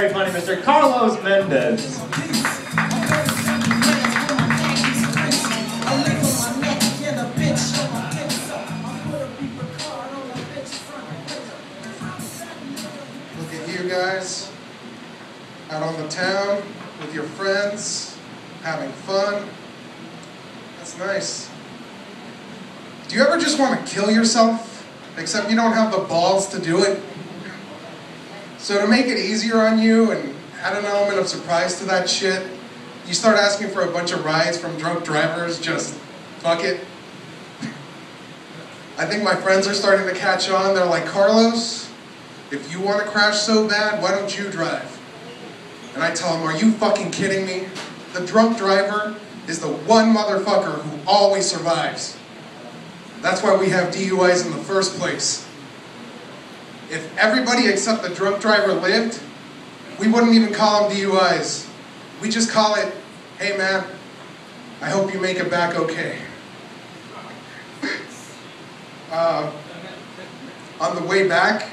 Very funny, Mr. Carlos Mendez. Look at you guys out on the town with your friends, having fun. That's nice. Do you ever just want to kill yourself, except you don't have the balls to do it? So to make it easier on you and add an element of surprise to that shit, you start asking for a bunch of rides from drunk drivers, just fuck it. I think my friends are starting to catch on. They're like, Carlos, if you want to crash so bad, why don't you drive? And I tell them, are you fucking kidding me? The drunk driver is the one motherfucker who always survives. That's why we have DUIs in the first place. If everybody except the drunk driver lived, we wouldn't even call them DUIs. We just call it, hey man, I hope you make it back okay. On the way back,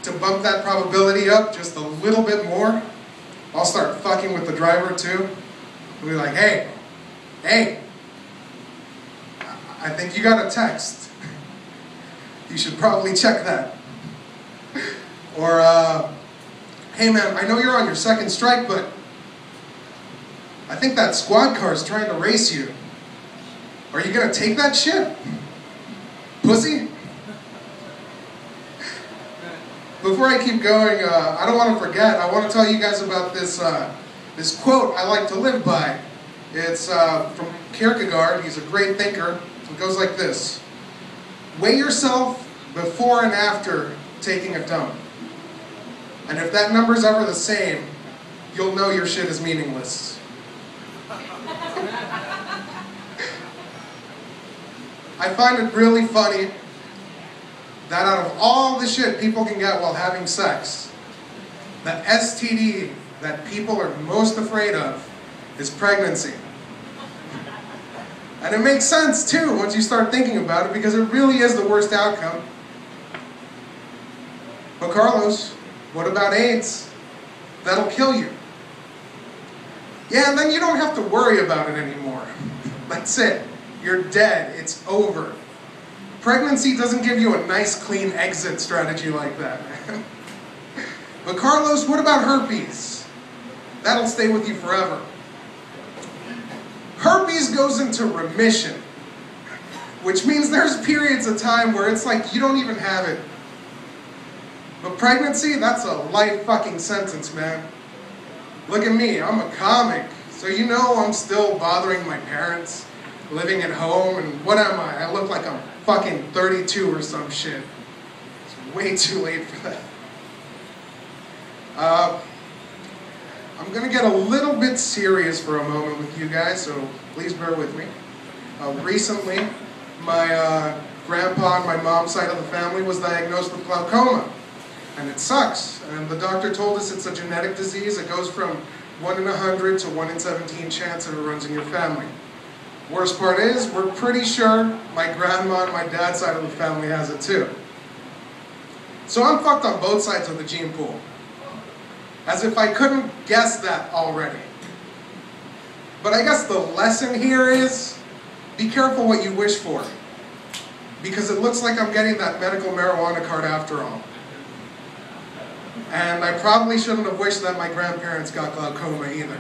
to bump that probability up just a little bit more, I'll start fucking with the driver too. We'll be like, hey, I think you got a text. You should probably check that. Or, hey man, I know you're on your second strike, but I think that squad car is trying to race you. Are you gonna take that shit? Pussy? Before I keep going, I don't want to forget, I want to tell you guys about this, this quote I like to live by. It's from Kierkegaard. He's a great thinker. It goes like this: weigh yourself before and after taking a dump. And if that number's ever the same, you'll know your shit is meaningless. I find it really funny that out of all the shit people can get while having sex, the STD that people are most afraid of is pregnancy. And it makes sense too once you start thinking about it, because it really is the worst outcome. But Carlos, what about AIDS? That'll kill you. Yeah, and then you don't have to worry about it anymore. That's it. You're dead. It's over. Pregnancy doesn't give you a nice, clean exit strategy like that, man. But Carlos, what about herpes? That'll stay with you forever. Herpes goes into remission, which means there's periods of time where it's like you don't even have it. But pregnancy, that's a life fucking sentence, man. Look at me, I'm a comic, so you know I'm still bothering my parents, living at home, and what am I? I look like I'm fucking 32 or some shit. It's way too late for that. I'm gonna get a little bit serious for a moment with you guys, so please bear with me. Recently, my grandpa on my mom's side of the family was diagnosed with glaucoma. And it sucks. And the doctor told us it's a genetic disease. It goes from 1 in 100 to 1 in 17 chance that it runs in your family. Worst part is, we're pretty sure my grandma on my dad's side of the family has it too. So I'm fucked on both sides of the gene pool. As if I couldn't guess that already. But I guess the lesson here is, be careful what you wish for. Because it looks like I'm getting that medical marijuana card after all. And I probably shouldn't have wished that my grandparents got glaucoma either.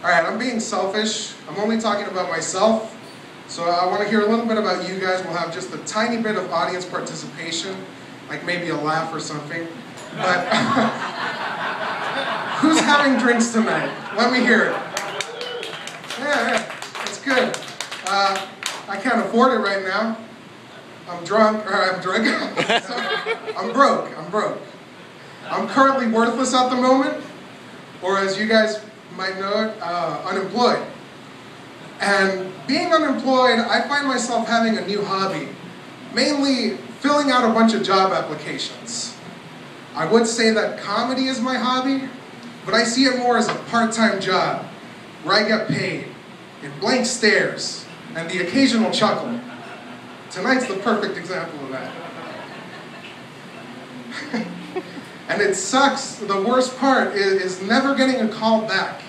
Alright, I'm being selfish. I'm only talking about myself. So I want to hear a little bit about you guys. We'll have just a tiny bit of audience participation, like maybe a laugh or something. But who's having drinks tonight? Let me hear it. Yeah, that's good. I can't afford it right now. I'm drunk, or I'm drunk. I'm broke. I'm currently worthless at the moment, or as you guys might know it, unemployed. And being unemployed, I find myself having a new hobby, mainly filling out a bunch of job applications. I would say that comedy is my hobby, but I see it more as a part-time job, where I get paid in blank stares and the occasional chuckle. Tonight's the perfect example of that. And it sucks. The worst part is never getting a call back,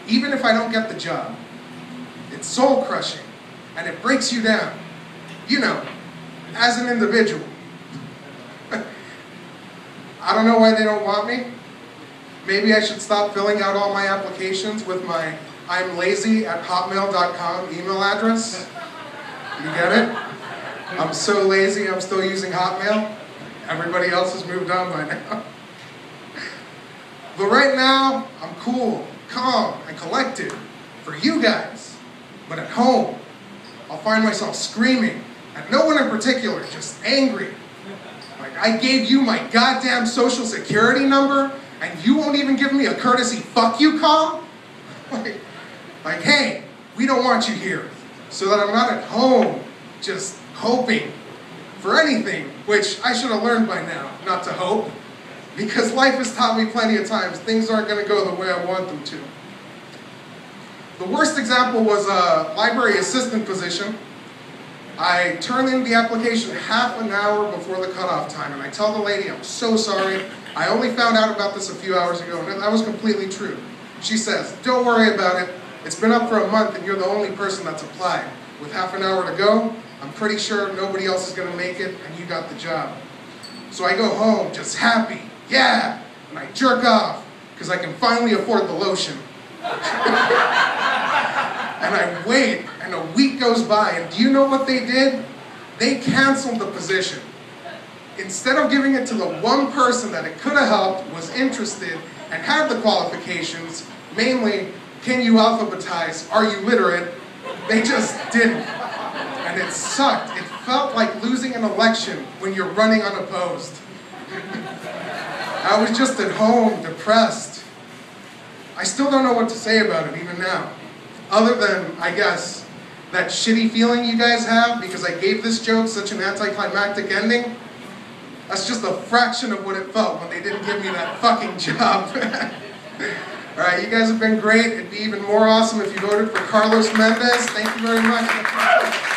even if I don't get the job. It's soul crushing, and it breaks you down, you know, as an individual. I don't know why they don't want me. Maybe I should stop filling out all my applications with my imlazy@hotmail.com email address. You get it? I'm so lazy, I'm still using Hotmail. Everybody else has moved on by now. But right now, I'm cool, calm, and collected for you guys. But at home, I'll find myself screaming at no one in particular, just angry. Like, I gave you my goddamn social security number, and you won't even give me a courtesy fuck you call? Like, hey, we don't want you here. So that I'm not at home just hoping for anything, which I should have learned by now, not to hope. Because life has taught me plenty of times things aren't going to go the way I want them to. The worst example was a library assistant position. I turned in the application half an hour before the cutoff time, and I tell the lady, I'm so sorry. I only found out about this a few hours ago, and that was completely true. She says, don't worry about it. It's been up for a month, and you're the only person that's applied. With half an hour to go, I'm pretty sure nobody else is going to make it, and you got the job. So I go home just happy, yeah, and I jerk off, because I can finally afford the lotion. And I wait, and a week goes by, and do you know what they did? They canceled the position. Instead of giving it to the one person that it could have helped, was interested, and had the qualifications, mainly, can you alphabetize, are you literate, they just didn't. And it sucked. It felt like losing an election when you're running unopposed. I was just at home, depressed. I still don't know what to say about it, even now. Other than, I guess, that shitty feeling you guys have because I gave this joke such an anticlimactic ending. That's just a fraction of what it felt when they didn't give me that fucking job. Alright, you guys have been great. It'd be even more awesome if you voted for Carlos Mendez. Thank you very much.